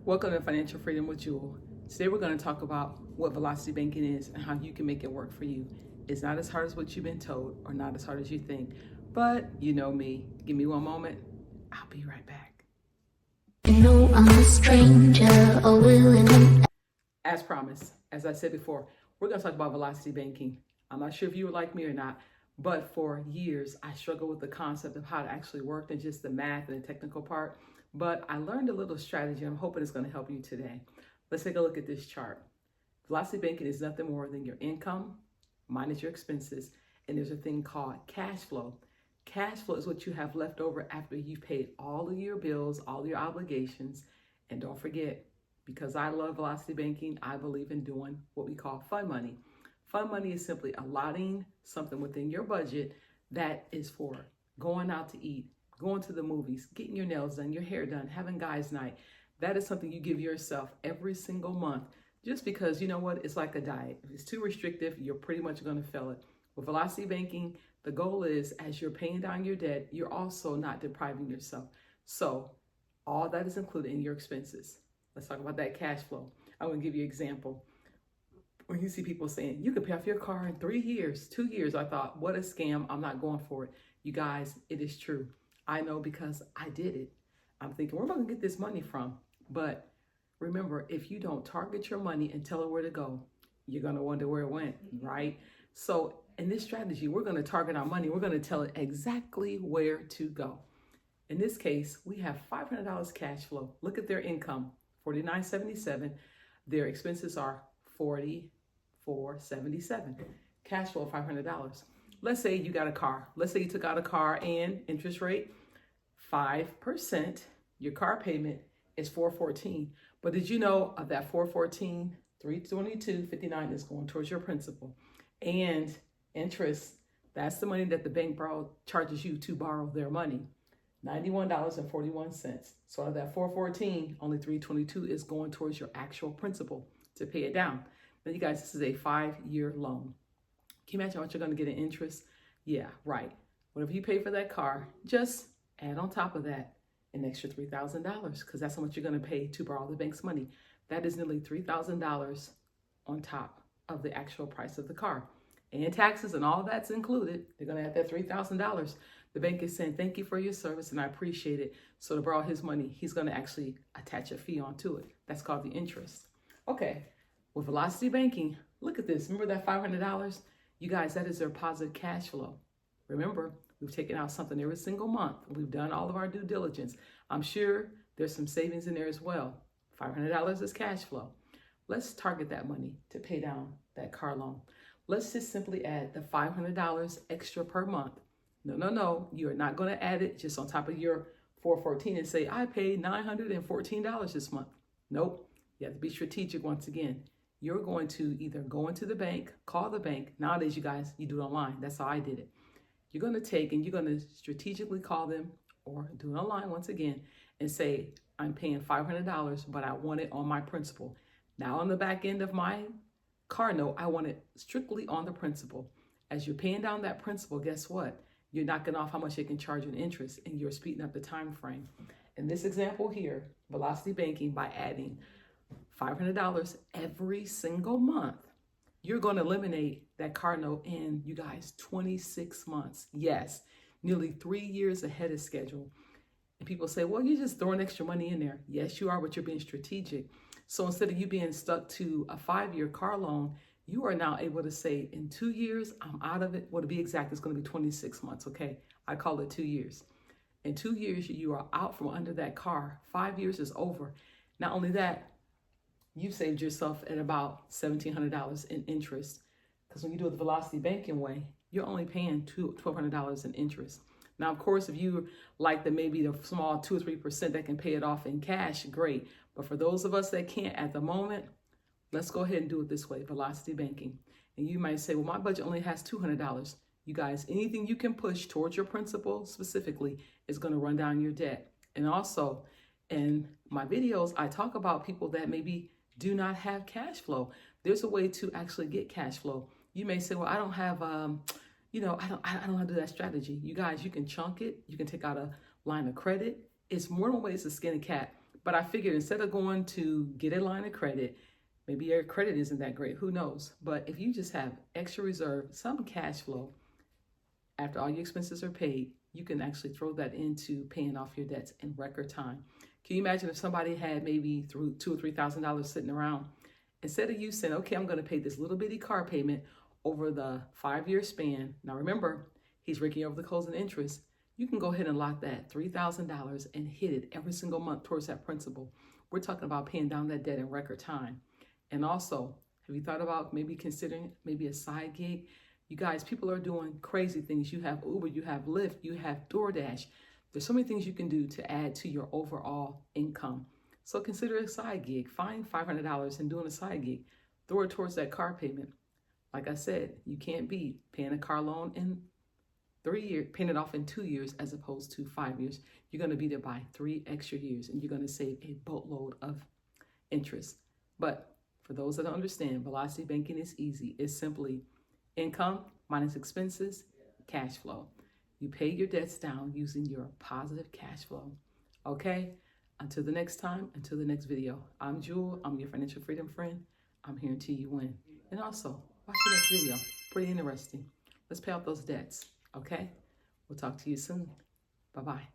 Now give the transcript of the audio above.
Welcome to Financial Freedom with Jewel. Today we're going to talk about what velocity banking is and how you can make it work for you. It's not as hard as what you've been told or not as hard as you think, but you know me. Give me one moment. I'll be right back. You know I'm a stranger, a willing. As promised, as I said before, we're going to talk about velocity banking. I'm not sure if you were like me or not, but for years I struggled with the concept of how it actually worked and just the math and the technical part. But I learned a little strategy. I'm hoping it's going to help you today. Let's take a look at this chart. Velocity banking is nothing more than your income minus your expenses. And there's a thing called cash flow. Cash flow is what you have left over after you've paid all of your bills, all of your obligations. And don't forget, because I love velocity banking, I believe in doing what we call fun money. Fun money is simply allotting something within your budget that is for going out to eat, going to the movies, getting your nails done, your hair done, having guys' night. That is something you give yourself every single month, just because you know what? It's like a diet. If it's too restrictive, you're pretty much going to fail it. With velocity banking, the goal is as you're paying down your debt, you're also not depriving yourself. So all that is included in your expenses. Let's talk about that cash flow. I'm going to give you an example. When you see people saying, you can pay off your car in 3 years, 2 years, I thought, what a scam. I'm not going for it. You guys, it is true. I know because I did it. I'm thinking, where am I going to get this money from? But remember, if you don't target your money and tell it where to go, you're going to wonder where it went, right? So in this strategy, we're going to target our money. We're going to tell it exactly where to go. In this case, we have $500 cash flow. Look at their income, $49.77. Their expenses are $44.77. Cash flow, $500. Let's say you got a car. Let's say you took out a car and interest rate 5%. Your car payment is $414. But did you know of that $414, $322.59 is going towards your principal and interest? That's the money that the bank charges you to borrow their money. $91.41. So out of that $414, only $322 is going towards your actual principal to pay it down. Now, you guys, this is a 5-year loan. Can you imagine what you're going to get in interest? Yeah, right. Whatever you pay for that car, just add on top of that an extra $3,000 because that's how much you're going to pay to borrow the bank's money. That is nearly $3,000 on top of the actual price of the car. And taxes and all that's included. They're going to add that $3,000. The bank is saying, thank you for your service and I appreciate it. So to borrow his money, he's going to actually attach a fee onto it. That's called the interest. Okay, with velocity banking, look at this. Remember that $500? You guys, that is their positive cash flow. Remember, we've taken out something every single month. We've done all of our due diligence. I'm sure there's some savings in there as well. $500 is cash flow. Let's target that money to pay down that car loan. Let's just simply add the $500 extra per month. No. You're not going to add it just on top of your $414 and say, I paid $914 this month. Nope. You have to be strategic once again. You're going to either go into the bank, call the bank. Nowadays, you guys, you do it online. That's how I did it. You're going to take and you're going to strategically call them or do it online once again and say, I'm paying $500, but I want it on my principal. Now on the back end of my car note, I want it strictly on the principal. As you're paying down that principal, guess what? You're knocking off how much they can charge you in interest and you're speeding up the time frame. In this example here, velocity banking, by adding $500 every single month, you're going to eliminate that car note in, you guys, 26 months. Yes, nearly 3 years ahead of schedule. And people say, well, you're just throwing extra money in there. Yes, you are, but you're being strategic. So instead of you being stuck to a 5-year car loan, you are now able to say, in 2 years, I'm out of it. Well, to be exact, it's going to be 26 months, okay? I call it 2 years. In 2 years, you are out from under that car. 5 years is over. Not only that, you saved yourself at about $1,700 in interest. Because when you do it the velocity banking way, you're only paying $1,200 in interest. Now, of course, if you like the maybe the small 2 or 3% that can pay it off in cash, great. But for those of us that can't at the moment, let's go ahead and do it this way, velocity banking. And you might say, well, my budget only has $200. You guys, anything you can push towards your principal specifically is going to run down your debt. And also, in my videos, I talk about people that maybe do not have cash flow. There's a way to actually get cash flow. You may say, well, I don't have, I don't know how to do that strategy. You guys, you can chunk it. You can take out a line of credit. It's more than ways to skin a cat. But I figured instead of going to get a line of credit, maybe your credit isn't that great, who knows? But if you just have extra reserve, some cash flow, after all your expenses are paid, you can actually throw that into paying off your debts in record time. Can you imagine if somebody had maybe through $2,000 or $3,000 sitting around? Instead of you saying, okay, I'm going to pay this little bitty car payment over the 5-year span. Now remember, he's raking over the closing interest. You can go ahead and lock that $3,000 and hit it every single month towards that principal. We're talking about paying down that debt in record time. And also, have you thought about maybe considering maybe a side gig? You guys, people are doing crazy things. You have Uber, you have Lyft, you have DoorDash. There's so many things you can do to add to your overall income. So consider a side gig. Find $500 and doing a side gig. Throw it towards that car payment. Like I said, you can't beat paying a car loan in 3 years, paying it off in 2 years as opposed to 5 years. You're going to beat it by 3 extra years, and you're going to save a boatload of interest. But for those that don't understand, velocity banking is easy. It's simply income minus expenses, cash flow. You pay your debts down using your positive cash flow. Okay? Until the next time, until the next video. I'm Jewel. I'm your financial freedom friend. I'm here until you win. And also, watch the next video. Pretty interesting. Let's pay off those debts. Okay? We'll talk to you soon. Bye-bye.